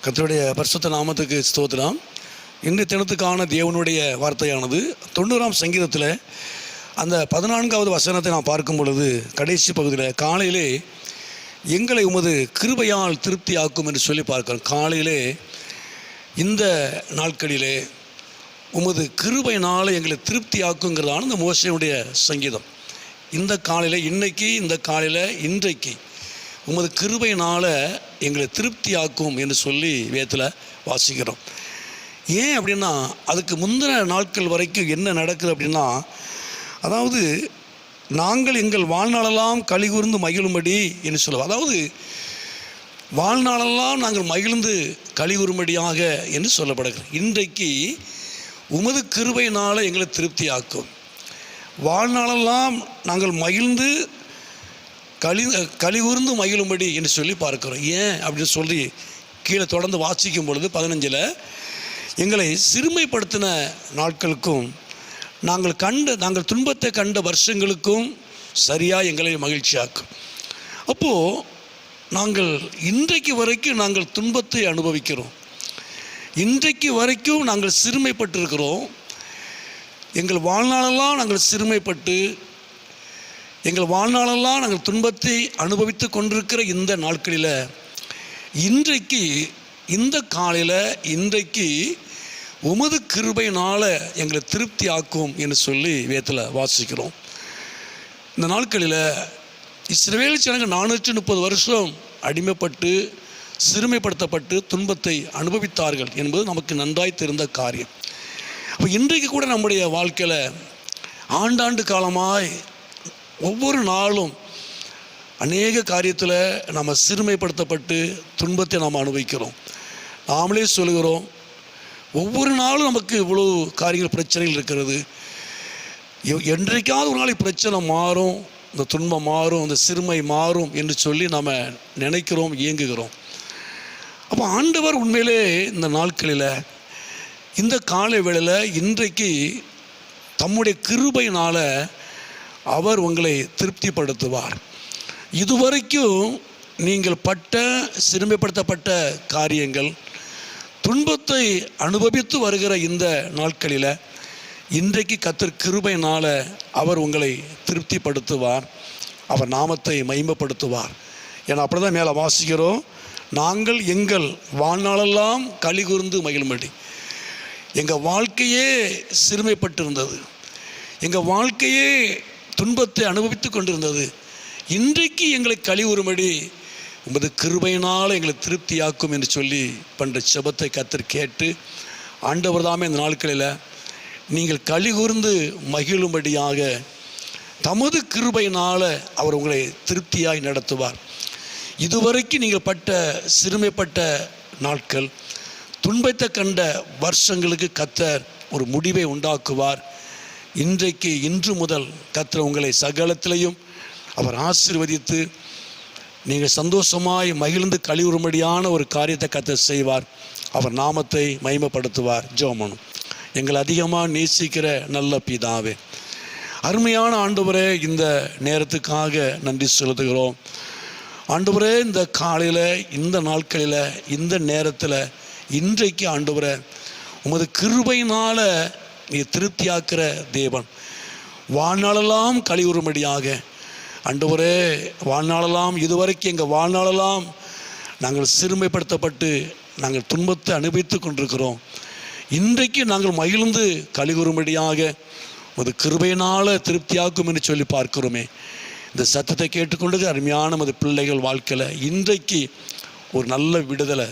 கர்த்தருடைய பரிசுத்த நாமத்துக்கு ஸ்தோத்திரம். இன்றைய தினத்துக்கான தேவனுடைய வார்த்தையானது 90ஆம் சங்கீதத்தில் அந்த 14வது வசனத்தை நாம் பார்க்கும் பொழுது கடைசி பகுதியில் காலையிலே எங்களை உமது கிருபையால் திருப்தி ஆக்கும் என்று சொல்லி பார்க்கிறோம். காலையிலே இந்த நாட்களிலே உமது கிருபையினால் எங்களை திருப்தி ஆக்குங்கிறதான இந்த மோசேயுடைய சங்கீதம். இந்த காலையில் இந்த காலையில் இன்றைக்கு உமது கிருபையினால் எங்களை திருப்தி ஆக்கும் என்று சொல்லி வேதத்தில் வாசிக்கிறோம். ஏன் அப்படின்னா, அதுக்கு முந்தின நாட்கள் வரைக்கும் என்ன நடக்குது அப்படின்னா, அதாவது நாங்கள் எங்கள் வாழ்நாளெல்லாம் கலிகூர்ந்து மகிழும்படி என்று சொல்லுவோம். அதாவது வாழ்நாளெல்லாம் நாங்கள் மகிழ்ந்து கலிகூறும்படியாக என்று சொல்லப்படுகிறது. இன்றைக்கு உமது கிருபையினால் எங்களை திருப்தி ஆக்கும். வாழ்நாளெல்லாம் நாங்கள் மகிழ்ந்து கலிகூர்ந்து மகிழும்படி என்று சொல்லி பார்க்கிறோம். ஏன் அப்படின்னு சொல்லி கீழே தொடர்ந்து வாசிக்கும் பொழுது 15 எங்களை சிறுமைப்படுத்தின நாட்களுக்கும் நாங்கள் துன்பத்தை கண்ட வருஷங்களுக்கும் சரியாக எங்களை மகிழ்ச்சியாக்கும். அப்போது நாங்கள் இன்றைக்கு வரைக்கும் நாங்கள் துன்பத்தை அனுபவிக்கிறோம். இன்றைக்கு வரைக்கும் நாங்கள் சிறுமைப்பட்டிருக்கிறோம். எங்கள் வாழ்நாளெல்லாம் நாங்கள் சிறுமைப்பட்டு எங்கள் வாழ்நாளெல்லாம் நாங்கள் துன்பத்தை அனுபவித்து கொண்டிருக்கிற இந்த நாட்களில் இன்றைக்கு இந்த காலையில் இன்றைக்கு உமது கிருபையினால் எங்களை திருப்தி ஆக்கும் என்று சொல்லி வேதத்தில் வாசிக்கிறோம். இந்த நாட்களில் இஸ்ரவேல் ஜனங்கள் 430 வருஷம் அடிமைப்பட்டு சிறுமைப்படுத்தப்பட்டு துன்பத்தை அனுபவித்தார்கள் என்பது நமக்கு நன்றாய் தெரிந்த காரியம். அப்போ இன்றைக்கு கூட நம்முடைய வாழ்க்கையில் ஆண்டாண்டு காலமாய் ஒவ்வொரு நாளும் அநேக காரியத்தில் நம்ம சிறுமைப்படுத்தப்பட்டு துன்பத்தை நாம் அனுபவிக்கிறோம். நாமளே சொல்கிறோம், ஒவ்வொரு நாளும் நமக்கு இவ்வளோ காரியங்கள் பிரச்சனைகள் இருக்கிறது. என்றைக்காவது ஒரு நாளைக்கு பிரச்சனை மாறும், இந்த துன்பம் மாறும், இந்த சிறுமை மாறும் என்று சொல்லி நம்ம நினைக்கிறோம், இயங்குகிறோம். அப்போ ஆண்டவர் உண்மையிலே இந்த நாட்களில் இந்த காலை வேளையில் இன்றைக்கு தம்முடைய கிருபையினால் அவர் உங்களை திருப்திப்படுத்துவார். இதுவரைக்கும் நீங்கள் பட்ட சிறுமைப்படுத்தப்பட்ட காரியங்கள், துன்பத்தை அனுபவித்து வருகிற இந்த நாட்களில் இன்றைக்கு கர்த்தர் கிருபையினால் அவர் உங்களை திருப்திப்படுத்துவார், அவர் நாமத்தை மகிமைப்படுத்துவார். ஏன்னா அப்படி தான் மேலே வாசிக்கிறோம், நாங்கள் எங்கள் வாழ்நாளெல்லாம் கலிகூர்ந்து மகிழும்படி. எங்கள் வாழ்க்கையே சிறுமைப்பட்டிருந்தது, எங்கள் வாழ்க்கையே துன்பத்தை அனுபவித்து கொண்டிருந்தது. இன்றைக்கு எங்களை கலிகூறும்படி உமது கிருபையினால் எங்களை திருப்தியாக்கும் என்று சொல்லி பண்ணுற செபத்தை கர்த்தர் கேட்டு ஆண்டவர் தாமே இந்த நாட்களில் நீங்கள் கலிகூர்ந்து மகிழும்படியாக தமது கிருபையினால் அவர் உங்களை திருப்தியாய் நடத்துவார். இதுவரைக்கும் நீங்கள் பட்ட சிறுமைப்பட்ட நாட்கள், துன்பத்தை கண்ட வருஷங்களுக்கு கர்த்தர் ஒரு முடிவை உண்டாக்குவார். இன்று முதல் கர்த்தர் உங்களை சகலத்திலையும் அவர் ஆசீர்வதித்து நீங்கள் சந்தோஷமாய் மகிழ்ந்து கலிவுறும்படியான ஒரு காரியத்தை கர்த்தர் செய்வார். அவர் நாமத்தை மகிமைப்படுத்துவார். ஜெபம் பண்ணுவோம். எங்களை அதிகமாக நேசிக்கிற நல்ல பிதாவே, அருமையான ஆண்டவரே, இந்த நேரத்துக்காக நன்றி செலுத்துகிறோம். ஆண்டவரே, இந்த காலையில், இந்த நாட்களில், இந்த நேரத்தில் இன்றைக்கு ஆண்டவரே உமது கிருபையினால் நீ திருப்தியாக்குற தேவன். வாழ்நாளெல்லாம் கலிவுறும்படியாக ஆண்டவரே, வாழ்நாளெல்லாம் இதுவரைக்கும் எங்கள் வாழ்நாளெல்லாம் நாங்கள் சிறுமைப்படுத்தப்பட்டு நாங்கள் துன்பத்தை அனுபவித்து கொண்டிருக்கிறோம். இன்றைக்கு நாங்கள் மகிழ்ந்து கலிகூறும்படியாக ஒரு கிருபையினால் திருப்தியாக்கும் என்று சொல்லி பார்க்கிறோமே. இந்த சத்தத்தை கேட்டுக்கொண்டு அருமையான நமது பிள்ளைகள் வாழ்க்கையில் இன்றைக்கு ஒரு நல்ல விடுதலை,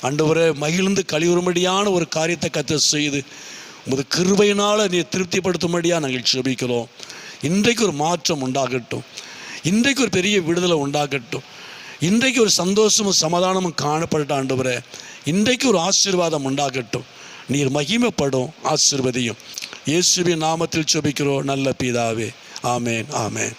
ஆண்டவரே, மகிழ்ந்து கலிகூறும்படியான ஒரு காரியத்தை கர்த்தர் செய்து உமது கிருபையினால் நீ திருப்திப்படுத்தும்படியாக நாங்கள் ஜெபிக்கிறோம். இன்றைக்கு ஒரு மாற்றம் உண்டாகட்டும், இன்றைக்கு ஒரு பெரிய விடுதலை உண்டாகட்டும், இன்றைக்கு ஒரு சந்தோஷமும் சமாதானமும் காணப்பட்ட ஆண்டவரே, இன்றைக்கு ஒரு ஆசீர்வாதம் உண்டாகட்டும். நீர் மகிமைப்படும், ஆசீர்வதியும். இயேசுவின் நாமத்தில் ஜெபிக்கிறோம் நல்ல பிதாவே. ஆமேன், ஆமேன்.